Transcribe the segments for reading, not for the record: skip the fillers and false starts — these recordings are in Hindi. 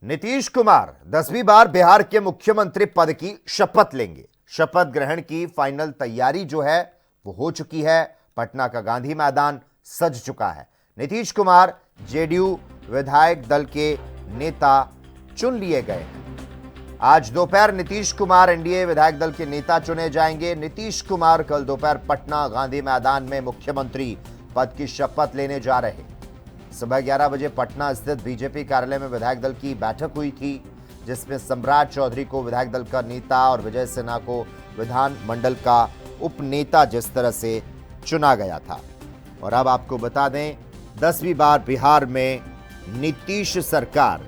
नीतीश कुमार 10वीं बार बिहार के मुख्यमंत्री पद की शपथ लेंगे। शपथ ग्रहण की फाइनल तैयारी जो है वो हो चुकी है। पटना का गांधी मैदान सज चुका है। नीतीश कुमार जेडीयू विधायक दल के नेता चुन लिए गए हैं। आज दोपहर नीतीश कुमार एनडीए विधायक दल के नेता चुने जाएंगे। नीतीश कुमार कल दोपहर पटना गांधी मैदान में मुख्यमंत्री पद की शपथ लेने जा रहे। सुबह 11 बजे पटना स्थित बीजेपी कार्यालय में विधायक दल की बैठक हुई थी, जिसमें सम्राट चौधरी को विधायक दल का नेता और विजय सिन्हा को विधान मंडल का उपनेता जिस तरह से चुना गया था। और अब आपको बता दें, 10वीं बार बिहार में नीतीश सरकार,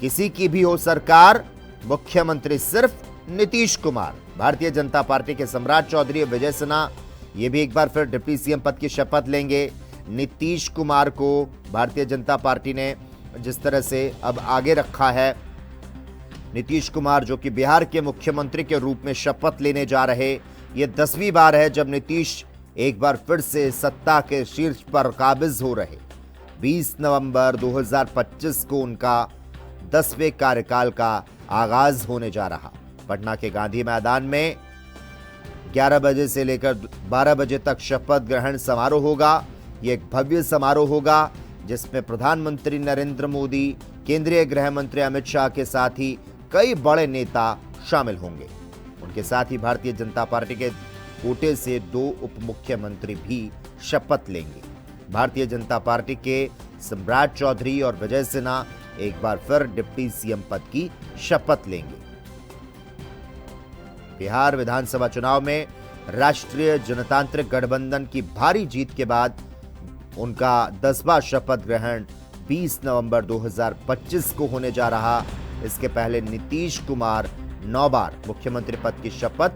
किसी की भी हो सरकार, मुख्यमंत्री सिर्फ नीतीश कुमार। भारतीय जनता पार्टी के सम्राट चौधरी और विजय सिन्हा ये भी एक बार फिर डिप्टी सीएम पद की शपथ लेंगे। नीतीश कुमार को भारतीय जनता पार्टी ने जिस तरह से अब आगे रखा है, नीतीश कुमार जो कि बिहार के मुख्यमंत्री के रूप में शपथ लेने जा रहे। ये 10वीं बार है जब नीतीश एक बार फिर से सत्ता के शीर्ष पर काबिज हो रहे। 20 नवंबर 2025 को उनका 10वें कार्यकाल का आगाज होने जा रहा। पटना के गांधी मैदान में 11 बजे से लेकर 12 बजे तक शपथ ग्रहण समारोह होगा। ये एक भव्य समारोह होगा जिसमें प्रधानमंत्री नरेंद्र मोदी, केंद्रीय गृह मंत्री अमित शाह के साथ ही कई बड़े नेता शामिल होंगे। उनके साथ ही भारतीय जनता पार्टी के कोटे से 2 उप मुख्यमंत्री भी शपथ लेंगे। भारतीय जनता पार्टी के सम्राट चौधरी और विजय सिन्हा एक बार फिर डिप्टी सीएम पद की शपथ लेंगे। बिहार विधानसभा चुनाव में राष्ट्रीय जनतांत्रिक गठबंधन की भारी जीत के बाद उनका 10वां शपथ ग्रहण 20 नवंबर 2025 को होने जा रहा। इसके पहले नीतीश कुमार 9 बार मुख्यमंत्री पद की शपथ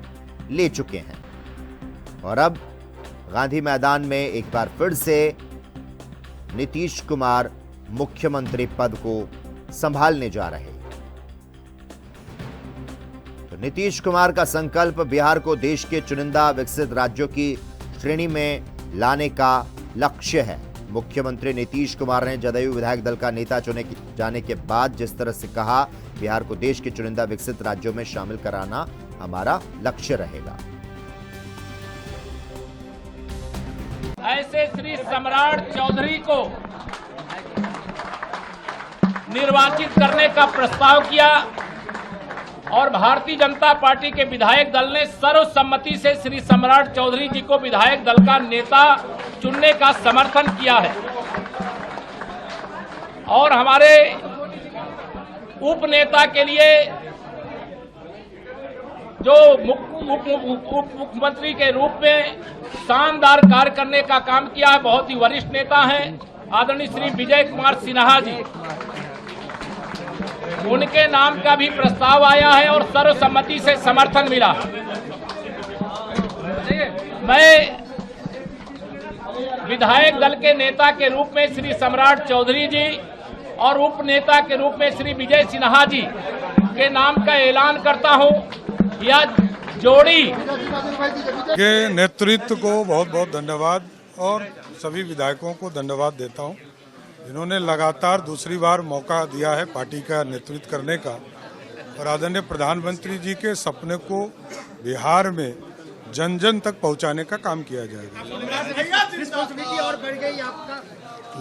ले चुके हैं और अब गांधी मैदान में एक बार फिर से नीतीश कुमार मुख्यमंत्री पद को संभालने जा रहे। तो नीतीश कुमार का संकल्प बिहार को देश के चुनिंदा विकसित राज्यों की श्रेणी में लाने का लक्ष्य है। मुख्यमंत्री नीतीश कुमार ने जदयू विधायक दल का नेता चुने जाने के बाद जिस तरह से कहा, बिहार को देश के चुनिंदा विकसित राज्यों में शामिल कराना हमारा लक्ष्य रहेगा। ऐसे श्री सम्राट चौधरी को निर्वाचित करने का प्रस्ताव किया और भारतीय जनता पार्टी के विधायक दल ने सर्वसम्मति से श्री सम्राट चौधरी जी को विधायक दल का नेता चुनने का समर्थन किया है। और हमारे उपनेता के लिए जो उप मुख्यमंत्री के रूप में शानदार कार्य करने का काम किया है, बहुत ही वरिष्ठ नेता हैं आदरणीय श्री विजय कुमार सिन्हा जी, उनके नाम का भी प्रस्ताव आया है और सर्वसम्मति से समर्थन मिला। मैं विधायक दल के नेता के रूप में श्री सम्राट चौधरी जी और उप नेता के रूप में श्री विजय सिन्हा जी के नाम का ऐलान करता हूं। यह जोड़ी के नेतृत्व को बहुत बहुत धन्यवाद और सभी विधायकों को धन्यवाद देता हूं, जिन्होंने लगातार दूसरी बार मौका दिया है पार्टी का नेतृत्व करने का। और आदरणीय प्रधानमंत्री जी के सपने को बिहार में जन जन तक पहुंचाने का काम किया जाएगा।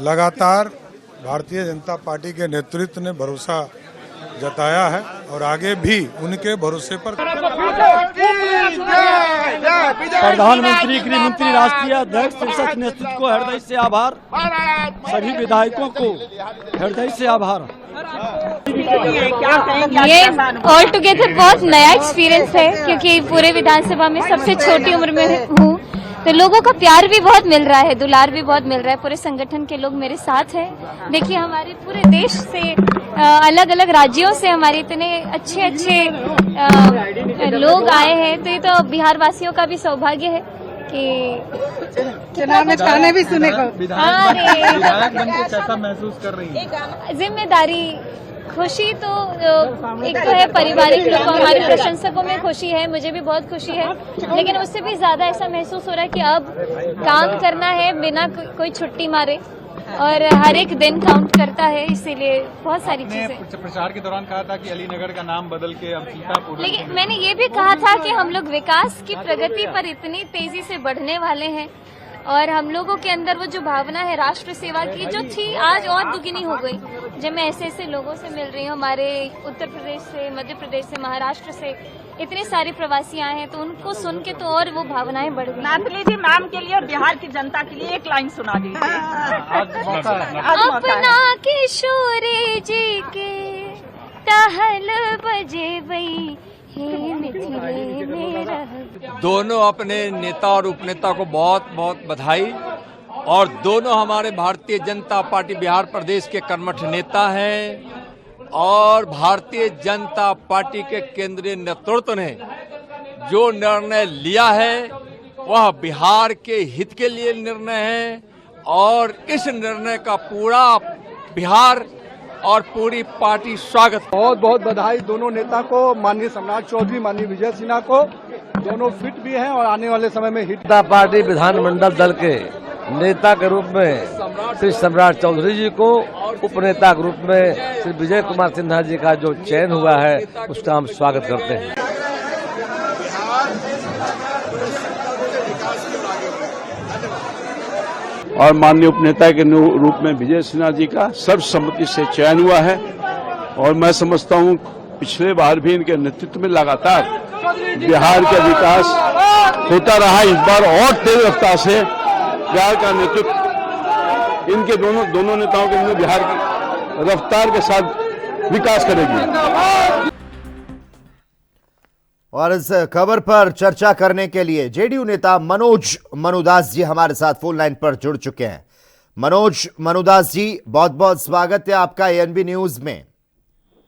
लगातार भारतीय जनता पार्टी के नेतृत्व ने भरोसा जताया है और आगे भी उनके भरोसे पर प्रधानमंत्री, गृह मंत्री, राष्ट्रीय अध्यक्ष, शीर्षक नेतृत्व को हृदय से आभार, सभी विधायकों को हृदय से आभार। ये ऑल टुगेदर बहुत नया एक्सपीरियंस है, क्योंकि पूरे विधानसभा में सबसे छोटी उम्र में हूँ, तो लोगों का प्यार भी बहुत मिल रहा है, दुलार भी बहुत मिल रहा है। पूरे संगठन के लोग मेरे साथ हैं। देखिए, हमारे पूरे देश से, अलग अलग राज्यों से हमारे इतने अच्छे अच्छे लोग आए हैं, तो ये तो बिहार वासियों का भी सौभाग्य है कि चुनाव में ताने भी सुने को। विधायक बनके कैसा महसूस कर रही हैं? जिम्मेदारी, खुशी तो एक तो है, पारिवारिक लोग, हमारे प्रशंसकों में खुशी है, मुझे भी बहुत खुशी है, लेकिन उससे भी ज्यादा ऐसा महसूस हो रहा है कि अब काम करना है बिना कोई छुट्टी मारे। और हर एक दिन काउंट करता है, इसीलिए बहुत सारी चीजें। प्रचार के दौरान कहा था कि अलीनगर का नाम बदल के अब सीतापुर, लेकिन मैंने ये भी कहा था कि हम लोग विकास की प्रगति पर इतनी तेजी से बढ़ने वाले हैं और हम लोगों के अंदर वो जो भावना है राष्ट्र सेवा की जो थी आज और दुगनी हो गई। जब मैं ऐसे ऐसे लोगों से मिल रही हूँ, हमारे उत्तर प्रदेश से, मध्य प्रदेश से, महाराष्ट्र से इतने सारे प्रवासी आए हैं, तो उनको सुन के तो और वो भावनाएं बढ़ गई। नाथली जी मैम के लिए और बिहार की जनता के लिए एक लाइन सुना दीजिए। अपना किशोरी जी के टहल बजे वही दोनों अपने नेता और उपनेता को बहुत बहुत बधाई। और दोनों हमारे भारतीय जनता पार्टी बिहार प्रदेश के कर्मठ नेता हैं और भारतीय जनता पार्टी के केंद्रीय नेतृत्व ने जो निर्णय लिया है वह बिहार के हित के लिए निर्णय है और इस निर्णय का पूरा बिहार और पूरी पार्टी स्वागत। बहुत बहुत बधाई दोनों नेता को, माननीय सम्राट चौधरी, माननीय विजय सिन्हा को। दोनों फिट भी हैं और आने वाले समय में हिट। जनता पार्टी विधानमंडल दल के नेता के रूप में श्री सम्राट चौधरी जी को, उपनेता के रूप में श्री विजय कुमार सिन्हा जी का जो चयन हुआ है उसका हम स्वागत करते हैं। और माननीय उपनेता के रूप में विजय सिन्हा जी का सर्वसम्मति से चयन हुआ है और मैं समझता हूं पिछले बार भी इनके नेतृत्व में लगातार बिहार का विकास होता रहा। इस बार और तेज रफ्तार से बिहार का नेतृत्व इनके दोनों नेताओं के बिहार की रफ्तार के साथ विकास करेगी। और इस खबर पर चर्चा करने के लिए जेडीयू नेता मनोज मनुदास जी हमारे साथ फोन लाइन पर जुड़ चुके हैं। मनोज मनुदास जी, बहुत बहुत स्वागत है आपका एएनबी न्यूज में।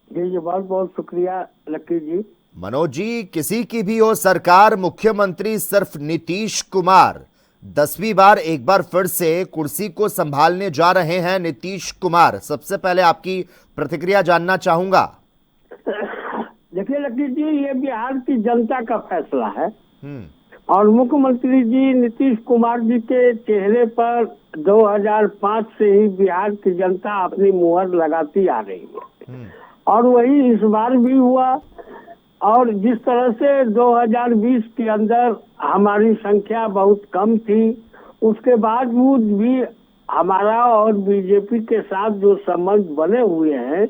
जी बहुत बहुत शुक्रिया लक्की जी। मनोज जी, किसी की भी हो सरकार, मुख्यमंत्री सिर्फ नीतीश कुमार 10वीं बार एक बार फिर से कुर्सी को संभालने जा रहे हैं। नीतीश कुमार, सबसे पहले आपकी प्रतिक्रिया जानना चाहूंगा। देखिए लक्की जी, ये बिहार की जनता का फैसला है और मुख्यमंत्री जी नीतीश कुमार जी के चेहरे पर 2005 से ही बिहार की जनता अपनी मुहर लगाती आ रही है और वही इस बार भी हुआ। और जिस तरह से 2020 के अंदर हमारी संख्या बहुत कम थी, उसके बावजूद भी हमारा और बीजेपी के साथ जो संबंध बने हुए हैं,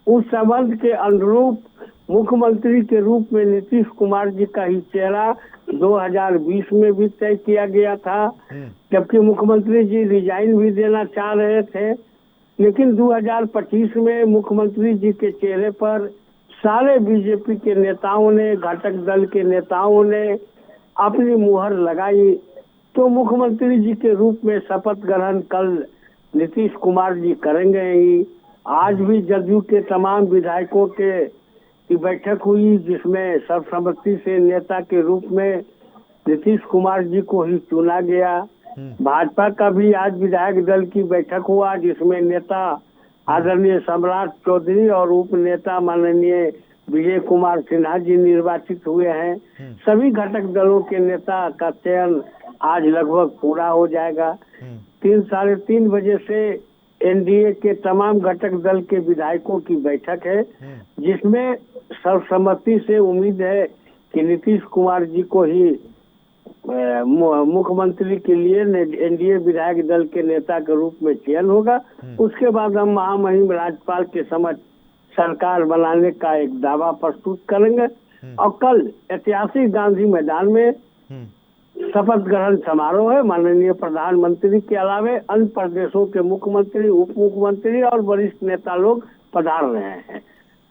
उस संबंध के अनुरूप मुख्यमंत्री के रूप में नीतीश कुमार जी का ही चेहरा 2020 में भी तय किया गया था, जबकि मुख्यमंत्री जी रिजाइन भी देना चाह रहे थे। लेकिन 2025 में मुख्यमंत्री जी के चेहरे पर सारे बीजेपी के नेताओं ने, घटक दल के नेताओं ने अपनी मुहर लगाई। तो मुख्यमंत्री जी के रूप में शपथ ग्रहण कल नीतीश कुमार जी करेंगे ही। आज भी जदयू के तमाम विधायकों की बैठक हुई, जिसमें सर्वसम्मति से नेता के रूप में नीतीश कुमार जी को ही चुना गया। भाजपा का भी आज विधायक दल की बैठक हुआ, जिसमें नेता आदरणीय सम्राट चौधरी और उप नेता माननीय विजय कुमार सिन्हा जी निर्वाचित हुए हैं। सभी घटक दलों के नेता का चयन आज लगभग पूरा हो जाएगा। 3 साढ़े 3 बजे से एनडीए के तमाम घटक दल के विधायकों की बैठक है, जिसमें सर्वसम्मति से उम्मीद है कि नीतीश कुमार जी को ही मुख्यमंत्री के लिए एनडीए विधायक दल के नेता के रूप में चयन होगा। उसके बाद हम महामहिम राज्यपाल के समक्ष सरकार बनाने का एक दावा प्रस्तुत करेंगे और कल ऐतिहासिक गांधी मैदान में शपथ ग्रहण समारोह है। माननीय प्रधानमंत्री के अलावे अन्य प्रदेशों के मुख्यमंत्री, उप मुख्यमंत्री और वरिष्ठ नेता लोग पधार रहे हैं।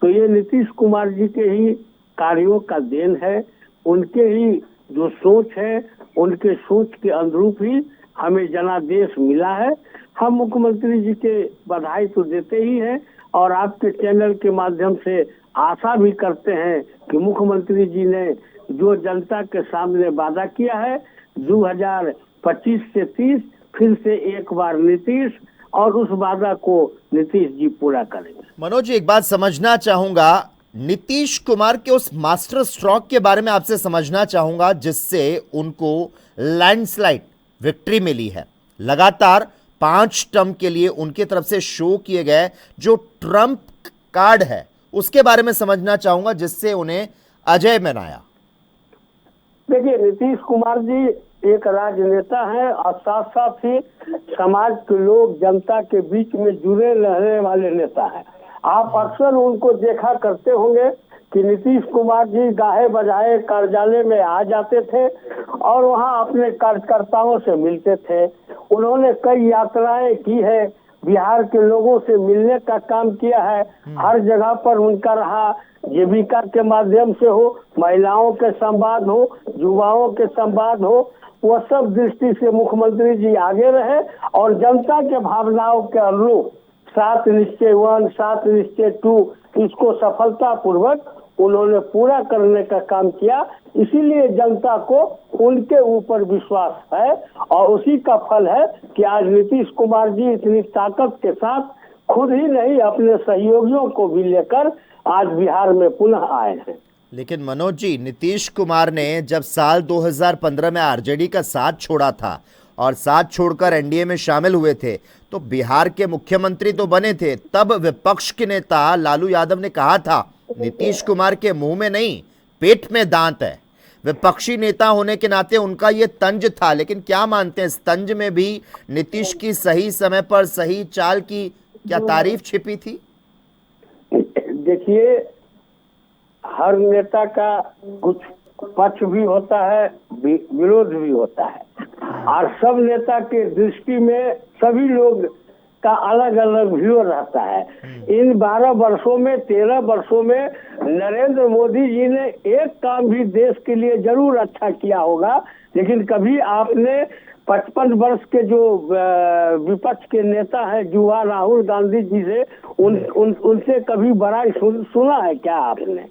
तो ये नीतीश कुमार जी के ही कार्यों का देन है, उनके ही जो सोच है, उनके सोच के अनुरूप ही हमें जनादेश मिला है। हम मुख्यमंत्री जी के बधाई तो देते ही हैं और आपके चैनल के माध्यम से आशा भी करते हैं कि मुख्यमंत्री जी ने जो जनता के सामने वादा किया है 2025 से 30 फिर से एक बार नीतीश, और उस वादा को नीतीश जी पूरा करेंगे। मनोज, एक बात समझना चाहूंगा, नीतीश कुमार के उस मास्टर स्ट्रोक के बारे में आपसे समझना चाहूंगा जिससे उनको लैंडस्लाइड विक्ट्री मिली है। लगातार 5 टर्म के लिए उनकी तरफ से शो किए गए जो ट्रंप कार्ड है उसके बारे में समझना चाहूंगा, जिससे उन्हें अजय बनाया। देखिए, नीतीश कुमार जी एक राजनेता हैं और साथ साथ ही समाज के लोग, जनता के बीच में जुड़े रहने वाले नेता हैं। आप अक्सर उनको देखा करते होंगे कि नीतीश कुमार जी गाहे बजाए कार्यालय में आ जाते थे और वहां अपने कार्यकर्ताओं से मिलते थे। उन्होंने कई यात्राएं की है, बिहार के लोगों से मिलने का काम किया है। हर जगह पर उनका रहा, जीविका के माध्यम से हो, महिलाओं के संवाद हो, युवाओं के संवाद हो, वह सब दृष्टि से मुख्यमंत्री जी आगे रहे और जनता के भावनाओं के अनुरूप 7 निश्चय 1, 7 निश्चय 2 इसको सफलता पूर्वक उन्होंने पूरा करने का काम किया। इसीलिए जनता को उनके ऊपर विश्वास है और उसी का फल है कि आज नीतीश कुमार जी इतनी ताकत के साथ खुद ही नहीं अपने सहयोगियों को भी लेकर आज बिहार में पुनः आए हैं। लेकिन मनोज जी, नीतीश कुमार ने जब साल 2015 में आरजेडी का साथ छोड़ा था और साथ छोड़कर एनडीए में शामिल हुए थे तो बिहार के मुख्यमंत्री तो बने थे। तब विपक्ष के नेता लालू यादव ने कहा था नीतीश कुमार के मुंह में नहीं पेट में दांत है। विपक्षी नेता होने के नाते उनका ये तंज था, लेकिन क्या मानते हैं इस तंज में भी नीतीश की सही समय पर सही चाल की क्या तारीफ छिपी थी? देखिए, हर नेता का कुछ पक्ष भी होता है, विरोध भी होता है और सब नेता के दृष्टि में सभी लोग का अलग अलग व्यू रहता है। इन 12 वर्षों में 13 वर्षों में नरेंद्र मोदी जी ने एक काम भी देश के लिए जरूर अच्छा किया होगा, लेकिन कभी आपने 55 वर्ष के जो विपक्ष के नेता है युवा राहुल गांधी जी से उनसे कभी बड़ा सुना है क्या आपने?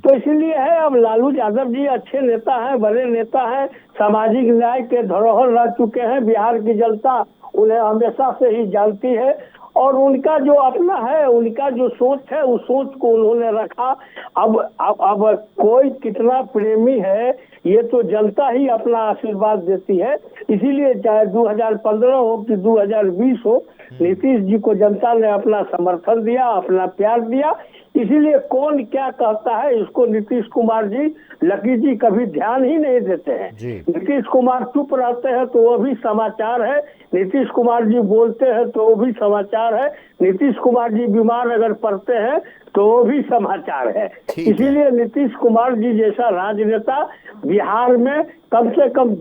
तो इसीलिए है, अब लालू यादव जी अच्छे नेता हैं, बड़े नेता हैं, सामाजिक न्याय के धरोहर रह चुके हैं। बिहार की जनता उन्हें हमेशा से ही जानती है और उनका जो अपना है, उनका जो सोच है, उस सोच को उन्होंने रखा। अब कोई कितना प्रेमी है ये तो जनता ही अपना आशीर्वाद देती है। इसीलिए चाहे 2015 हो कि 2020 हो, नीतीश जी को जनता ने अपना समर्थन दिया, अपना प्यार दिया। इसीलिए कौन क्या कहता है इसको नीतीश कुमार जी, लकी जी कभी ध्यान ही नहीं देते हैं। नीतीश कुमार चुप रहते हैं तो वो भी समाचार है, नीतीश कुमार जी बोलते हैं तो वो भी समाचार है, नीतीश कुमार जी बीमार अगर पड़ते हैं तो वो भी समाचार है। इसीलिए नीतीश कुमार जी जैसा राजनेता बिहार में कम से कम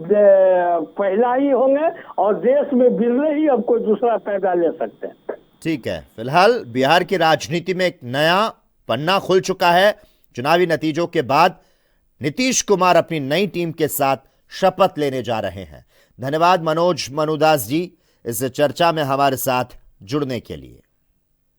पहला ही होंगे और देश में बिरले ही अब कोई दूसरा पैदा ले सकते हैं। ठीक है, फिलहाल बिहार की राजनीति में एक नया पन्ना खुल चुका है। चुनावी नतीजों के बाद नीतीश कुमार अपनी नई टीम के साथ शपथ लेने जा रहे हैं। धन्यवाद मनोज मनुदास जी इस चर्चा में हमारे साथ जुड़ने के लिए।